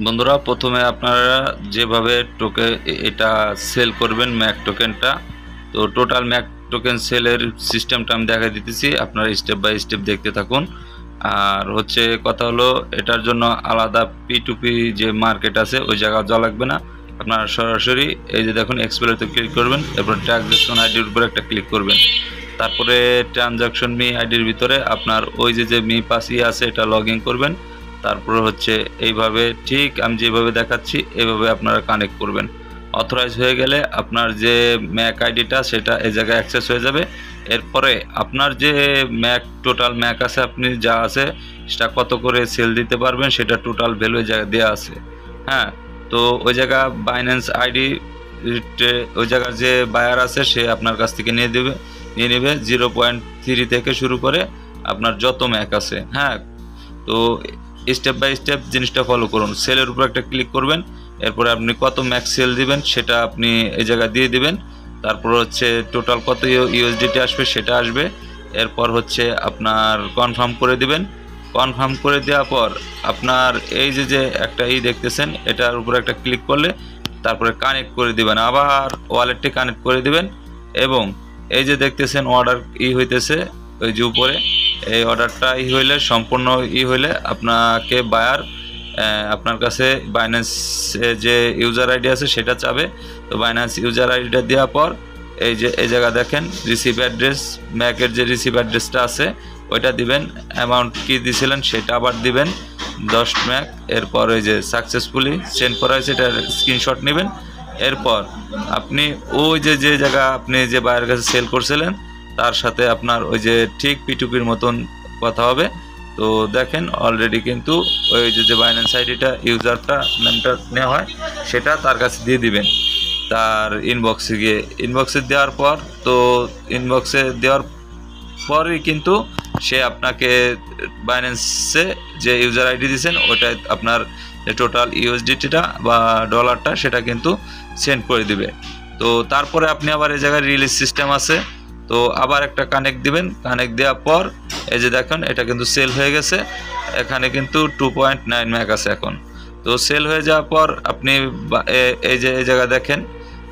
বন্ধুরা, প্রথমে আপনারা যেভাবে এটা সেল করবেন ম্যাক টোকেনটা, তো টোটাল ম্যাক টোকেন সেলের সিস্টেমটা আমি দেখা দিতেছি, আপনারা স্টেপ বাই স্টেপ দেখতে থাকুন। আর হচ্ছে কথা হলো, এটার জন্য আলাদা P2P যে মার্কেট আছে ওই জায়গা যাওয়া লাগবে না। আপনারা সরাসরি এই যে দেখুন এক্সপ্লোরেতে ক্লিক করবেন, এরপর ট্রানজাকশন আইডির উপরে একটা ক্লিক করবেন, তারপরে ট্রানজাকশন মি আইডির ভিতরে আপনার ওই যে মি পাস আছে এটা লগ ইন করবেন। তারপরে হচ্ছে এইভাবে ঠিক আমি যেভাবে দেখাচ্ছি এইভাবে আপনারা কানেক্ট করবেন। অথরাইজ হয়ে গেলে আপনার যে ম্যাক আইডিটা সেটা এই জায়গায় অ্যাক্সেস হয়ে যাবে। এরপরে আপনার যে টোটাল ম্যাক আছে, আপনি যা আছে সেটা কত করে সেল দিতে পারবেন সেটা টোটাল ভ্যালু জায়গায় দেওয়া আছে। হ্যাঁ, তো ওই জায়গা বাইন্যান্স আইডি ওই জায়গার যে বায়ার আছে সে আপনার কাছ থেকে নিয়ে নেবে 0.3 থেকে শুরু করে আপনার যত ম্যাক আছে। হ্যাঁ, তো স্টেপ বাই স্টেপ জিনিসটা ফলো করুন। সেলের উপর একটা ক্লিক করবেন, এরপরে আপনি কত ম্যাক্স সেল দিবেন সেটা আপনি এই জায়গায় দিয়ে দিবেন। তারপর হচ্ছে টোটাল কত ইউএসডিটি আসবে সেটা আসবে। এরপর হচ্ছে আপনার কনফার্ম করে দিবেন। কনফার্ম করে দেওয়ার পর আপনার এই যে একটা দেখতেছেন এটার উপর একটা ক্লিক করলে তারপরে কানেক্ট করে দিবেন, আবার ওয়ালেটটি কানেক্ট করে দিবেন। এবং এই যে দেখতেছেন অর্ডার হইতেছে ওই যে উপরে, এই অর্ডারটা হইলে সম্পূর্ণ হইলে আপনাকে বায়ার আপনার কাছে বাইন্যান্স যে ইউজার আইডি আছে সেটা চাবে। তো বাইন্যান্স ইউজার আইডিটা দেওয়ার পর এই যে এই জায়গা দেখেন রিসিভ অ্যাড্রেস, ম্যাকের যে রিসিভ অ্যাড্রেসটা আছে ওইটা দিবেন, অ্যামাউন্ট কি দিয়েছিলেন সেটা আবার দিবেন 10 ম্যাক। এরপর ওই যে সাকসেসফুলি সেন্ড করা হয়েছে এটার স্ক্রিনশট নেবেন। এরপর আপনি ওই যে জায়গা আপনি যে বায়ার কাছে সেল করছিলেন তার সাথে আপনার ওই যে ঠিক P2P মতন কথা হবে। তো দেখেন অলরেডি কিন্তু ওই যে বাইন্যান্স আইডিটা ইউজারটা নামটা নেওয়া হয় সেটা তার কাছে দিয়ে দিবেন তার ইনবক্সে গিয়ে। ইনবক্সে দেওয়ার পর তো ইনবক্সে দেওয়ার পরই কিন্তু সে আপনাকে বাইন্যান্সে যে ইউজার আইডি দিয়েছেন ওটা আপনার যে টোটাল ইউএসডিটিটা বা ডলারটা সেটা কিন্তু সেন্ড করে দিবে। তো তারপরে আপনি আবার এই জায়গায় রিলিজ সিস্টেম আছে, তো আবার একটা কানেক্ট দিবেন। কানেক্ট দেওয়ার পর এই যে দেখুন এটা কিন্তু সেল হয়ে গেছে, এখানে কিন্তু 2.9 ম্যাক আছে এখন। তো সেল হয়ে যাওয়ার পর আপনি এই জায়গা দেখেন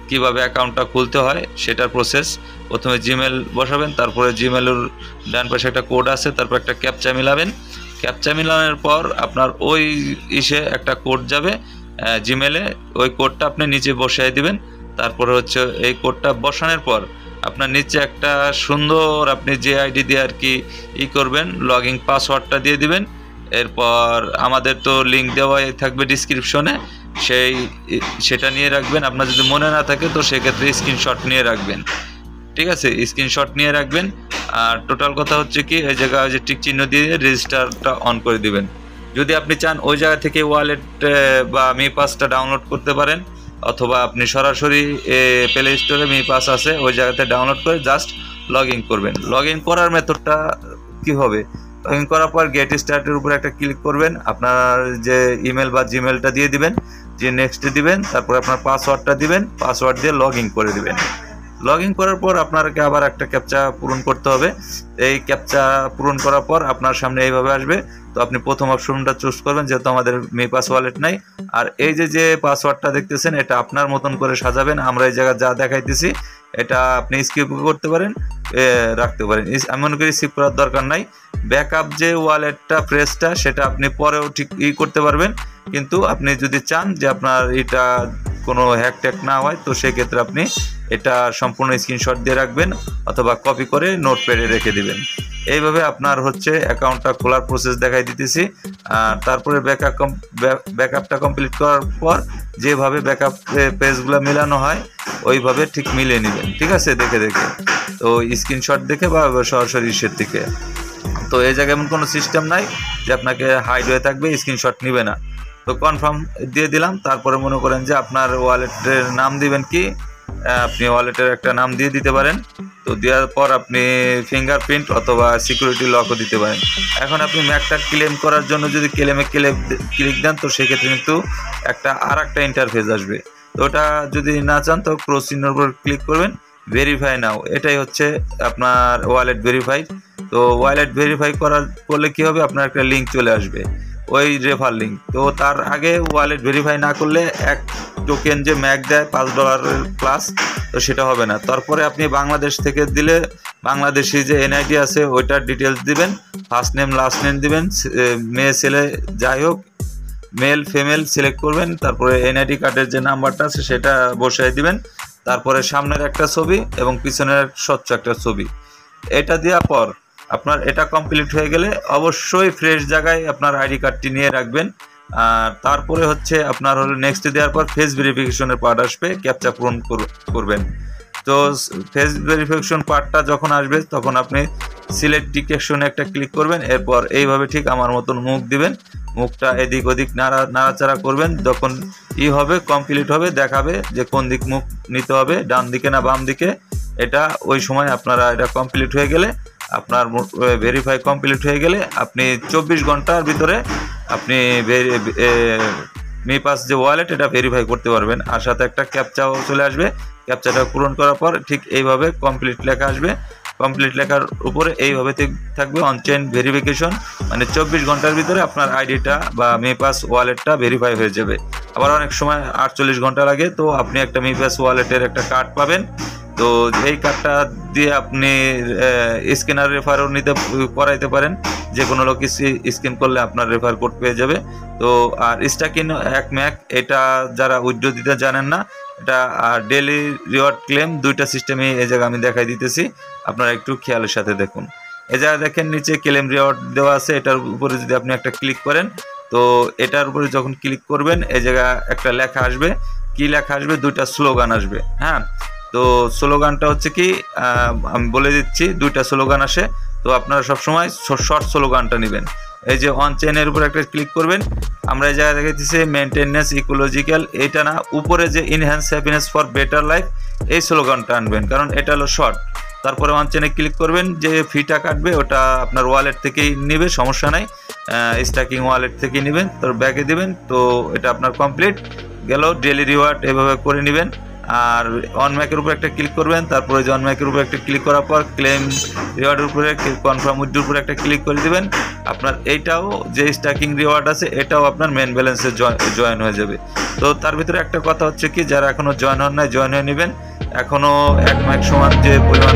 কিভাবে অ্যাকাউন্টটা খুলতে হয় সেটার প্রসেস। প্রথমে জিমেল বসাবেন, তারপরে জিমেলের ডান পাশে একটা কোড আছে, তারপর একটা ক্যাপচা মিলাবেন। ক্যাপচা মিলানোর পর আপনার ওই একটা কোড যাবে জিমেলে, ওই কোডটা আপনি নিচে বসাই দিবেন। তারপরে হচ্ছে এই কোডটা বসানোর পর আপনার নিচে একটা সুন্দর আপনি যে আইডি দিয়ে আর কি করবেন লগ ইন পাসওয়ার্ডটা দিয়ে দিবেন। এরপর আমাদের তো লিঙ্ক দেওয়াই থাকবে ডিসক্রিপশনে, সেটা নিয়ে রাখবেন। আপনার যদি মনে না থাকে তো সেক্ষেত্রে স্ক্রিনশট নিয়ে রাখবেন। ঠিক আছে, স্ক্রিনশট নিয়ে রাখবেন। আর টোটাল কথা হচ্ছে কি এই জায়গায় যে টিক চিহ্ন দিয়ে রেজিস্টারটা অন করে দিবেন। যদি আপনি চান ওই জায়গা থেকে ওয়ালেট বা মি পাসটা ডাউনলোড করতে পারেন, অথবা আপনি সরাসরি প্লে স্টোরে মি পাস আছে ওই জায়গাতে ডাউনলোড করে জাস্ট লগ ইন করবেন। লগ ইন করার মেথডটা কি হবে, লগ ইন করার পর গেট স্টার্টের উপরে একটা ক্লিক করবেন, আপনার যে ইমেল বা জিমেলটা দিয়ে দিবেন, যে নেক্সট দিবেন, তারপর আপনার পাসওয়ার্ডটা দিবেন, পাসওয়ার্ড দিয়ে লগ ইন করে দিবেন। লগ ইন করার পর আপনাকে আবার একটা ক্যাপচা পূরণ করতে হবে। এই ক্যাপচা পূরণ করার পর আপনার সামনে এইভাবে আসবে। তো আপনি প্রথম অপশনটা চুজ করবেন, যেহেতু আমাদের মি পাস ওয়ালেট নাই। আর এই যে পাসওয়ার্ডটা দেখতেছেন এটা আপনার মতন করে সাজাবেন। আমরা এই জায়গায় যা দেখাইতেছি এটা আপনি স্কিপ করতে পারেন, রাখতে পারেন। আমি মনে করি স্কিপ করার দরকার নাই। ব্যাকআপ যে ওয়ালেটটা প্রেসটা সেটা আপনি পরেও ঠিক করতে পারবেন, কিন্তু আপনি যদি চান যে আপনার এটা কোনো হ্যাক না হয় তো সেক্ষেত্রে আপনি এটা সম্পূর্ণ স্ক্রিনশট দিয়ে রাখবেন অথবা কপি করে নোটপ্যাডে রেখে দিবেন। এইভাবে আপনার হচ্ছে অ্যাকাউন্টটা খোলার প্রসেস দেখাই দিতেছি। আর তারপরে ব্যাকআপটা কমপ্লিট করার পর যেভাবে ব্যাকআপ পেজগুলো মেলানো হয় ওইভাবে ঠিক মিলিয়ে নেবেন। ঠিক আছে, দেখে তো স্ক্রিনশট দেখে বা সরাসরি থেকে। তো এই জায়গায় এমন কোনো সিস্টেম নাই যে আপনাকে হাইড হয়ে থাকবে স্ক্রিনশট নিবে না। তো কনফার্ম দিয়ে দিলাম। তারপরে মনে করেন যে আপনার ওয়ালেটের নাম দিবেন কি, আপনি ওয়ালেটের একটা নাম দিয়ে দিতে পারেন। তো দেওয়ার পর আপনি ফিঙ্গারপ্রিন্ট অথবা সিকিউরিটি লকও দিতে পারেন। এখন আপনি ম্যাকটা ক্লেম করার জন্য যদি ক্লিক দেন তো সেক্ষেত্রে কিন্তু একটা ইন্টারফেস আসবে। তো ওটা যদি না চান তো ক্রস চিহ্নের উপর ক্লিক করবেন, ভেরিফাই নাও। এটাই হচ্ছে আপনার ওয়ালেট ভেরিফাই। তো ওয়ালেট ভেরিফাই করলে কি হবে, আপনার একটা লিঙ্ক চলে আসবে। ওই রেফার লিঙ্ক। তো তার আগে ওয়ালেট ভেরিফাই না করলে এক টোকেন যে ম্যাক দেয় $5 প্লাস, তো সেটা হবে না। তারপরে আপনি বাংলাদেশ থেকে দিলে বাংলাদেশি যে এনআইডি আছে ওইটার ডিটেলস দিবেন, ফার্স্ট নেম লাস্ট নেম দিবেন, মেয়ে ছেলে যাই হোক, মেল ফিমেল সিলেক্ট করবেন, তারপরে এনআইডি কার্ডের যে নাম্বারটা আছে সেটা বসাই দিবেন, তারপরে সামনের একটা ছবি এবং পিছনের স্বচ্ছ একটা ছবি। এটা দেওয়ার পর আপনার এটা কমপ্লিট হয়ে গেলে অবশ্যই ফ্রেশ জায়গায় আপনার আইডি কার্ডটি নিয়ে রাখবেন। আর তারপরে হচ্ছে আপনার হলো নেক্সট দেওয়ার পর ফেস ভেরিফিকেশনের পার্ট আসবে, ক্যাপচা পূরণ করবেন। তো ফেস ভেরিফিকেশন পার্টটা যখন আসবে তখন আপনি সিলেক্ট ডিটেকশনে একটা ক্লিক করবেন, এরপর এইভাবে ঠিক আমার মতন মুখ দিবেন, মুখটা এদিক ওদিক নাড়াচাড়া করবেন। যখন হবে কমপ্লিট হবে দেখাবে যে কোন দিক মুখ নিতে হবে, ডান দিকে না বাম দিকে। এটা ওই সময় আপনারা এটা কমপ্লিট হয়ে গেলে আপনার ভেরিফাই কমপ্লিট হয়ে গেলে আপনি 24 ঘন্টার ভিতরে আপনি মি পাস যে ওয়ালেট এটা ভেরিফাই করতে পারবেন। আর সাথে একটা ক্যাপচাও চলে আসবে, ক্যাপচাটা পূরণ করার পর ঠিক এইভাবে কমপ্লিট লেখা আসবে। কমপ্লিট লেখার উপরে এইভাবে থাকবে অনচেন ভেরিফিকেশন, মানে 24 ঘন্টার ভিতরে আপনার আইডিটা বা মি পাস ওয়ালেটটা ভেরিফাই হয়ে যাবে। আবার অনেক সময় 48 ঘন্টা লাগে। তো আপনি একটা মি পাস ওয়ালেটের একটা কার্ড পাবেন, তো এই কার্ডটা দিয়ে আপনি স্ক্যানার রেফারও করাইতে পারেন, যে কোনো লোক স্ক্যান করলে আপনার রেফার কোড পেয়ে যাবে। তো আর স্টাকিন এক ম্যাক এটা যারা উইথড্র দিতে জানেন না, এটা ডেলি রিওয়ার্ড ক্লেম দুইটা সিস্টেমে এই জায়গায় আমি দেখাই দিতেছি, আপনারা একটু খেয়ালের সাথে দেখুন। এই জায়গায় দেখেন নিচে ক্লেম রিওয়ার্ড দেওয়া আছে, এটার উপরে যদি আপনি একটা ক্লিক করেন, তো এটার উপরে যখন ক্লিক করবেন এই জায়গায় একটা লেখা আসবে। কি লেখা আসবে? দুইটা স্লোগান আসবে। হ্যাঁ, তো স্লোগানটা হচ্ছে কি আমি বলে দিচ্ছি, দুইটা স্লোগান আসে। তো আপনারা সবসময় শর্ট স্লোগানটা নেবেন। এই যে অন চেনের উপর একটা ক্লিক করবেন, আমরা এই জায়গায় দেখাইতেছি মেনটেনেন্স ইকোলজিক্যাল, এটা না, উপরে যে enhance happiness for better life, এই স্লোগানটা আনবেন, কারণ এটা হলো শর্ট। তারপরে অন চেনে ক্লিক করবেন, যে ফিটা কাটবে ওটা আপনার ওয়ালেট থেকেই নেবে, সমস্যা নাই, স্টাকিং ওয়ালেট থেকেই নেবেন, তোর ব্যাগে দিবেন। তো এটা আপনার কমপ্লিট গেল। ডেলি রিওয়ার্ড এভাবে করে নেবেন। আর অন ম্যাকের উপর একটা ক্লিক করবেন, তারপরে যে অন ম্যাকের উপর একটা ক্লিক করার পর ক্লেম রিওয়ার্ডের উপরে কনফার্ম উইথড্র উপরে একটা ক্লিক করে দিবেন। আপনার এইটাও যে স্টাকিং রিওয়ার্ড আছে এটাও আপনার মেন ব্যালেন্সে জয়েন হয়ে যাবে। তো তার ভিতরে একটা কথা হচ্ছে কি, যারা এখনো জয়েন হন নাই জয়েন হয়ে নেবেন। এখনো এক ম্যাক সমান যে পরিমাণ